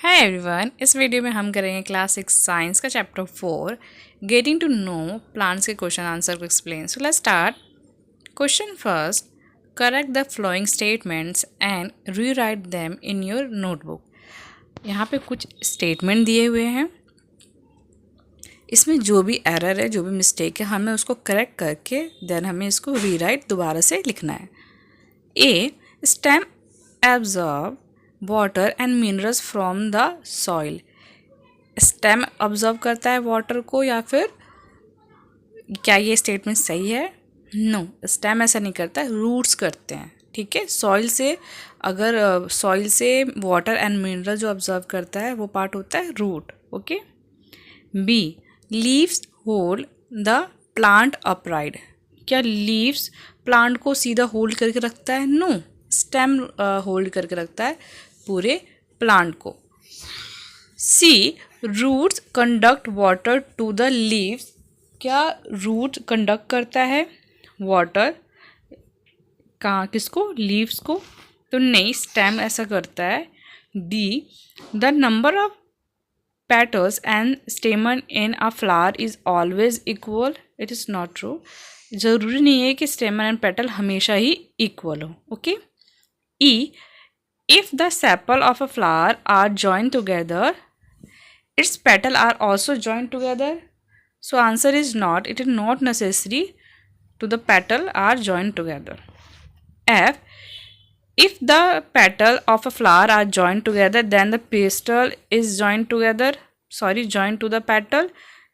Hi everyone, इस video में हम करेंगे क्लास 6 साइंस का chapter 4 getting to know plants के क्वेश्चन आंसर को explain. So let's start. Question first, correct the following statements and rewrite them in your notebook. यहाँ पे कुछ स्टेटमेंट दिए हुए हैं, इसमें जो भी एरर है, जो भी मिस्टेक है, हमें उसको करेक्ट करके देन हमें इसको रीराइट दोबारा से लिखना है। A, stem absorb water and minerals from the soil. Stem observe करता है वाटर को, या फिर क्या ये स्टेटमेंट सही है? नो, स्टेम ऐसा नहीं करता है, रूट्स करते हैं। ठीक है, सॉइल से अगर सॉइल से वाटर एंड मिनरल जो ऑब्जर्व करता है वो पार्ट होता है root. Okay. B, leaves hold the plant upright. क्या लीव्स प्लांट को सीधा होल्ड करके रखता है? नो, स्टेम होल्ड करके रखता है पूरे प्लांट को। C, roots conduct water to the leaves. क्या रूट कंडक्ट करता है वाटर कहाँ, किसको? लीव्स को। तो नहीं, स्टेम ऐसा करता है। D, the number of petals and स्टेमन in a flower is always equal. It is not true. ज़रूरी नहीं है कि स्टेमन एंड पेटल हमेशा ही इक्वल हो। Okay. E, if the sepal of a flower are joined together, its petal are also joined together. So answer is not. It is not necessary to the petal are joined together. F, if the petal of a flower are joined together, then the pistil is joined together. Joined to the petal.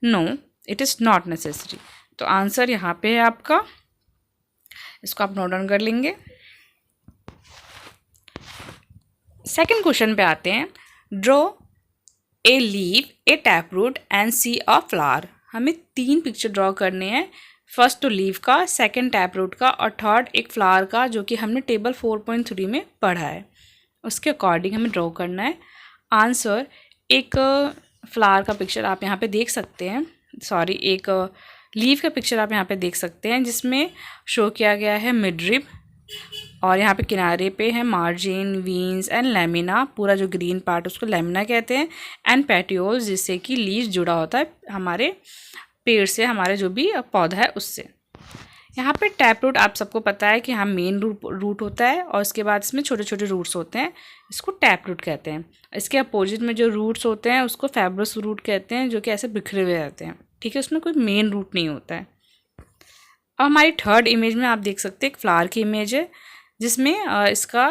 No, it is not necessary. तो answer यहाँ पे है आपका, इसको आप note down कर लेंगे। Second question पे आते हैं। Draw a leaf, a tap root and C a flower. हमें 3 पिक्चर ड्रॉ करने हैं। फर्स्ट तो लीफ का, सेकंड टैप रूट का, और थर्ड एक फ्लावर का, जो कि हमने टेबल 4.3 में पढ़ा है। उसके अकॉर्डिंग हमें ड्रॉ करना है। आंसर, एक फ्लावर का पिक्चर आप यहाँ पे देख सकते हैं, एक लीफ का पिक्चर आप यहाँ पे देख सकते हैं, जिसमें शो किया गया है मिडरिब, और यहाँ पे किनारे पे है मार्जिन, वीन्स एंड लेमिना। पूरा जो ग्रीन पार्ट उसको लेमिना कहते हैं। एंड पेटियोल्स, जिससे कि लीव्स जुड़ा होता है हमारे पेड़ से, हमारे जो भी पौधा है उससे। यहाँ पे टैप रूट आप सबको पता है कि हाँ मेन रूट होता है, और उसके बाद इसमें छोटे छोटे रूट्स होते हैं, इसको टैप रूट कहते हैं। इसके अपोजिट में जो रूट्स होते हैं उसको फाइब्रस रूट कहते हैं, जो कि ऐसे बिखरे हुए रहते हैं। ठीक है, उसमें कोई मेन रूट नहीं होता है। अब हमारी थर्ड इमेज में आप देख सकते हैं एक फ्लावर की इमेज है, जिसमें इसका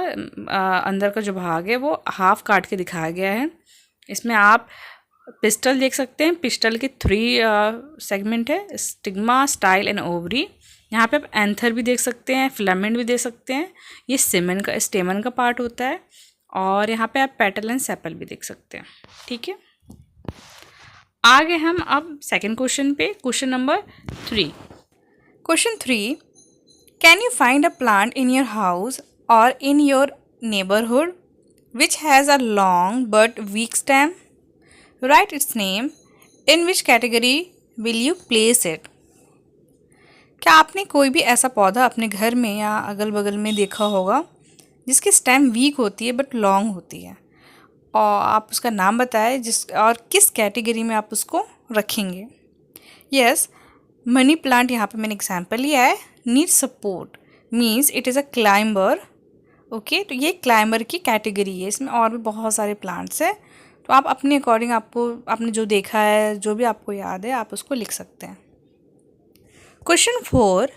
अंदर का जो भाग है वो हाफ काट के दिखाया गया है। इसमें आप पिस्टल देख सकते हैं। पिस्टल के 3 सेगमेंट है, स्टिग्मा, स्टाइल एंड ओवरी। यहाँ पे आप एंथर भी देख सकते हैं, फिलामेंट भी देख सकते हैं। ये स्टेमन का पार्ट होता है। और यहाँ पे आप पेटल एंड सेपल भी देख सकते हैं। ठीक है, आगे हम अब सेकेंड क्वेश्चन पे, question number 3। Question 3. Can you find a plant in your house or in your neighborhood which has a long but weak stem? Write its name. In which category will you place it? क्या आपने कोई भी ऐसा पौधा अपने घर में या अगल बगल में देखा होगा जिसकी स्टेम वीक होती है बट लॉन्ग होती है, और आप उसका नाम बताएं और किस कैटेगरी में आप उसको रखेंगे? यस, मनी प्लांट यहाँ पे मैंने एग्जाम्पल लिया है। Need support means it is a climber. Okay, तो ये क्लाइंबर की कैटेगरी है। इसमें और भी बहुत सारे प्लांट्स हैं, तो आप अपने अकॉर्डिंग, आपने जो देखा है, जो भी आपको याद है, आप उसको लिख सकते हैं। Question 4,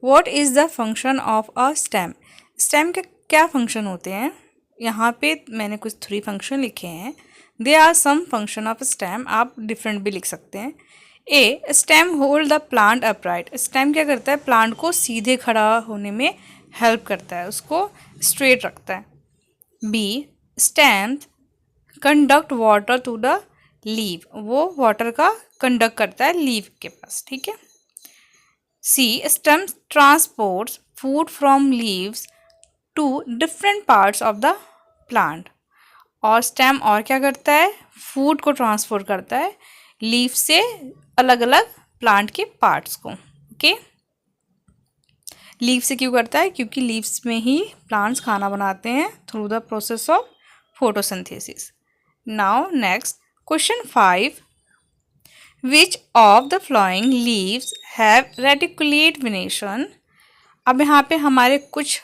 what is the function of a stem? Stem के क्या फंक्शन होते हैं? यहाँ पे मैंने कुछ 3 फंक्शन लिखे हैं। They are some function of stem, आप डिफरेंट भी लिख सकते हैं। A, stem hold the plant upright. Stem क्या करता है? प्लांट को सीधे खड़ा होने में हेल्प करता है, उसको स्ट्रेट रखता है। B, stem conduct water to the leave, वो वाटर का कंडक्ट करता है लीव के पास। ठीक है। C, stem transports food from leaves to different parts of the plant. और स्टेम और क्या करता है? फूड को ट्रांसपोर्ट करता है लीफ से अलग अलग प्लांट के पार्ट्स को। ओके, लीफ से क्यों करता है? क्योंकि लीव्स में ही प्लांट्स खाना बनाते हैं through the process of photosynthesis. Now next, question 5. Which of the following leaves have reticulate venation? अब यहाँ पे हमारे कुछ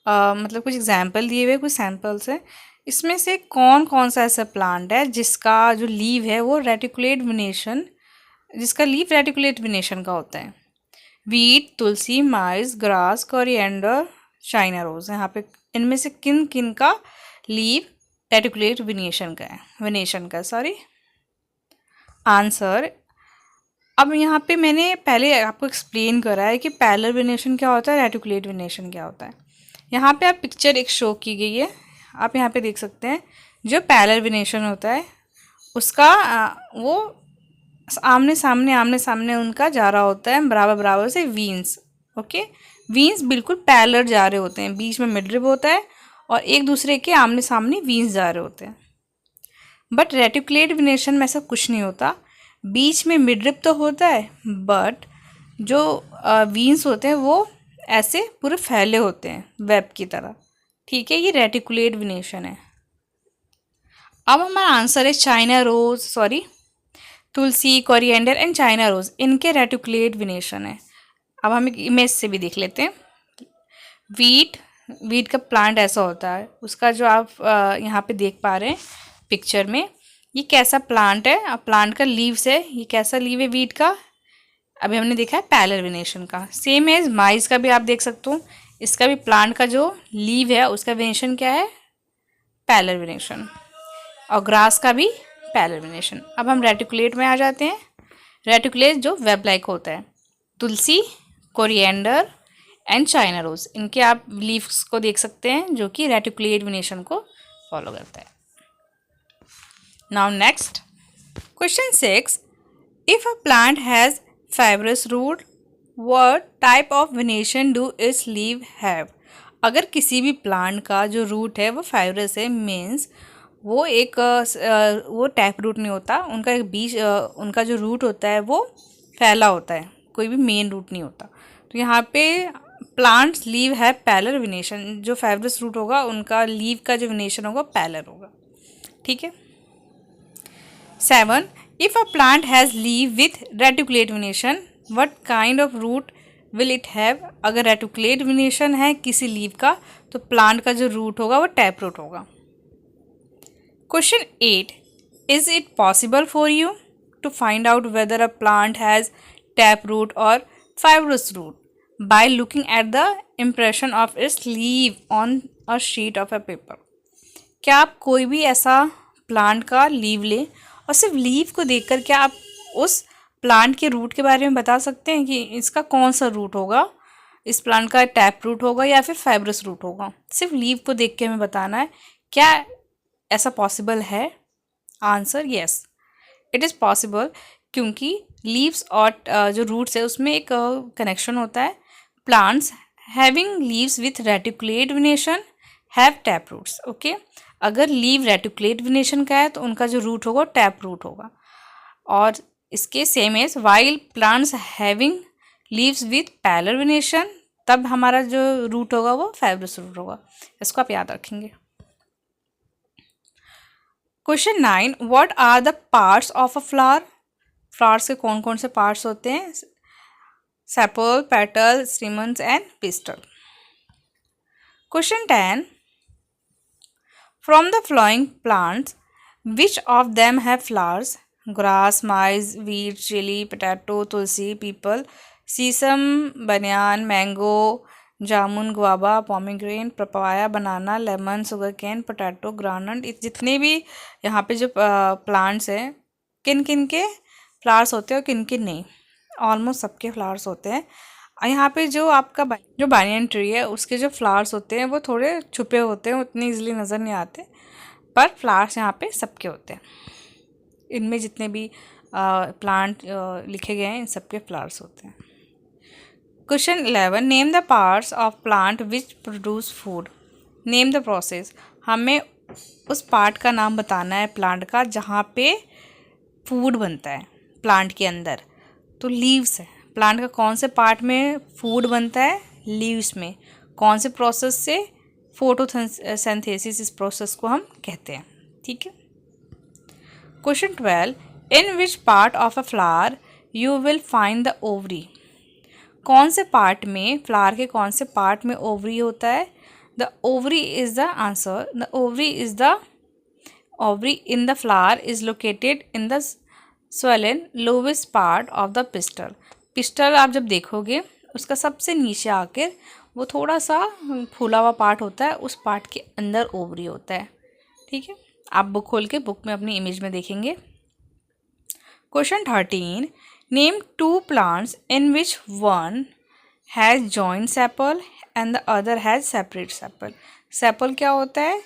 मतलब कुछ एग्जाम्पल दिए हुए, कुछ सैम्पल्स हैं. इसमें से कौन कौन सा ऐसा प्लांट है जिसका जो लीव है वो रेटिकुलेट विनेशन, जिसका लीव रेटिकुलेट विनेशन का होता है? वीट, तुलसी, माइस, ग्रास, कोरिएंडर, चाइना रोज. यहाँ पे इनमें से किन किन का लीव रेटिकुलेट विनेशन का है, विनेशन का, सॉरी. आंसर, अब यहाँ पे मैंने पहले आपको एक्सप्लेन करा है कि पैरेलल वेनेशन क्या होता है, रेटिकुलेट वेनेशन क्या होता है. यहाँ पे आप पिक्चर एक शो की गई है, आप यहाँ पे देख सकते हैं. जो पैरेलल वेनेशन होता है उसका वो आमने सामने उनका जा रहा होता है बराबर बराबर से वीन्स. ओके, वीन्स बिल्कुल पैरेलल जा रहे होते हैं, बीच में मिडरिब होता है और एक दूसरे के आमने सामने वीन्स जा रहे होते हैं. बट रेटिकुलेट वेनेशन में ऐसा कुछ नहीं होता. बीच में मिडरिब तो होता है बट जो वीन्स होते हैं वो ऐसे पूरे फैले होते हैं वेब की तरह. ठीक है, ये रेटिकुलेट वेनेशन है. अब हमारा आंसर है China rose, sorry, tulsi, coriander and China rose, इनके रेटिकुलेट वेनेशन है. अब हम एक इमेज से भी देख लेते हैं. वीट का प्लांट ऐसा होता है, उसका जो आप यहाँ पे देख पा रहे हैं पिक्चर में, ये कैसा प्लांट है. अब प्लांट का लीव्स है, ये कैसा लीव है वीट का, अभी हमने देखा है पैरेलल वेनेशन का. सेम एज माइस का भी आप देख सकते हो, इसका भी प्लांट का जो लीव है उसका वेनेशन क्या है, पैरेलल वेनेशन. और ग्रास का भी पैरेलल वेनेशन. अब हम रेटिकुलेट में आ जाते हैं. रेटिकुलेट जो वेब लाइक होता है, तुलसी, कोरिएंडर एंड चाइना रोज, इनके आप लीव्स को देख सकते हैं जो कि रेटिकुलेट वेनेशन को फॉलो करता है. Now next, question 6. If a plant has fibrous root, what type of venation do its leaf have? अगर किसी भी प्लांट का जो रूट है वो फाइब्रस है, मीन्स वो एक वो टैप रूट नहीं होता, उनका एक बीज उनका जो रूट होता है वो फैला होता है, कोई भी मेन रूट नहीं होता. तो यहाँ पे प्लांट्स लीव है पैरेलल वेनेशन, जो फाइब्रस रूट होगा उनका लीव का जो वेनेशन होगा पैरेलल होगा. ठीक है. 7. If a plant has leaf with reticulate venation, what kind of root will it have? अगर रेटिकुलेट वेनेशन है किसी लीव का तो प्लांट का जो रूट होगा वो टैप रूट होगा. Question 8. Is it possible for you to find out whether a plant has tap root or fibrous root by looking at the impression of its leaf on a sheet of a paper? क्या आप कोई भी ऐसा plant का leave लें और सिर्फ leave को देखकर क्या आप उस प्लांट के रूट के बारे में बता सकते हैं कि इसका कौन सा रूट होगा, इस प्लांट का टैप रूट होगा या फिर फाइब्रस रूट होगा? सिर्फ लीव को देख के हमें बताना है. क्या ऐसा पॉसिबल है? Answer, yes, it is possible, क्योंकि लीव्स और जो रूट्स है उसमें एक कनेक्शन होता है. Plants having leaves with reticulate venation have tap roots. Okay, अगर लीव रेटिकुलेट वेनेशन का है तो उनका जो रूट होगा टैप रूट होगा. और इसके same as while plants having leaves with parallel venation, तब हमारा जो रूट होगा वो फाइब्रस रूट होगा. इसको आप याद रखेंगे. Question 9. What are the parts of a flower? Flowers के कौन कौन से पार्ट्स होते हैं? Sepal, petal, stamens and pistil. Question 10. From the following plants, which of them have flowers? Grass, maize, wheat, chili, potato, tulsi, people, sesame, banyan, mango, jamun, guava, pomegranate, papaya, banana, lemon, sugarcane, potato, groundnut. जितने भी यहाँ पे जो plants हैं, किन किन के flowers होते हैं और किन किन नहीं? ऑलमोस्ट सबके फ्लावर्स होते हैं. यहाँ पे जो आपका जो बानियन ट्री है उसके जो फ्लावर्स होते हैं वो थोड़े छुपे होते हैं, उतनी इजीली नज़र नहीं आते, पर फ्लावर्स यहाँ पे सबके होते हैं. इनमें जितने भी प्लांट लिखे गए हैं इन सबके फ्लावर्स होते हैं. Question 11. Name the parts of plant which produce food. Name the process. हमें उस पार्ट का नाम बताना है प्लांट का जहाँ पे फूड बनता है प्लांट के अंदर. तो लीव्स है, प्लांट का कौन से पार्ट में फूड बनता है? लीव्स में. कौन से प्रोसेस से? फोटोसिंथेसिस इस प्रोसेस को हम कहते हैं। ठीक है। Question 12, in which part of a flower you will find the ovary. कौन से पार्ट में, फ्लावर के कौन से पार्ट में ओवरी होता है? The ovary is the answer. The ovary in the flower is located in the swollen lowest part of the pistol. Pistol आप जब देखोगे उसका सबसे नीचे आकर वो थोड़ा सा फूला हुआ पार्ट होता है, उस पार्ट के अंदर ओवरी होता है। ठीक है, आप बुक खोल के बुक में अपनी इमेज में देखेंगे। Question 13, name 2 plants in which one has joint sepal and the other has separate sepal. Sepal क्या होता है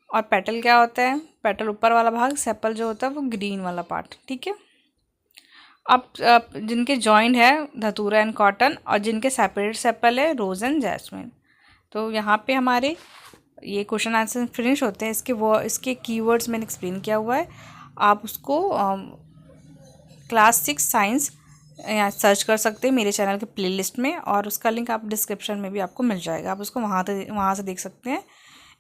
और पेटल क्या होता है? पेटल ऊपर वाला भाग, सेपल जो होता है वो ग्रीन वाला पार्ट। ठीक है। अब जिनके जॉइंट है धतूरा एंड कॉटन, और जिनके सेपरेट सेपल है रोज़ एंड जैस्मिन। तो यहाँ पे हमारे ये क्वेश्चन आंसर फिनिश होते हैं। इसके कीवर्ड्स मैंने एक्सप्लेन किया हुआ है, आप उसको क्लास 6 साइंस यहाँ सर्च कर सकते हैं मेरे चैनल के प्लेलिस्ट में, और उसका लिंक आप डिस्क्रिप्शन में भी आपको मिल जाएगा, आप उसको वहाँ से देख सकते हैं।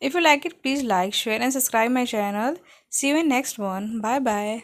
If you like it, please like, share and subscribe my channel. See you in next one. Bye bye.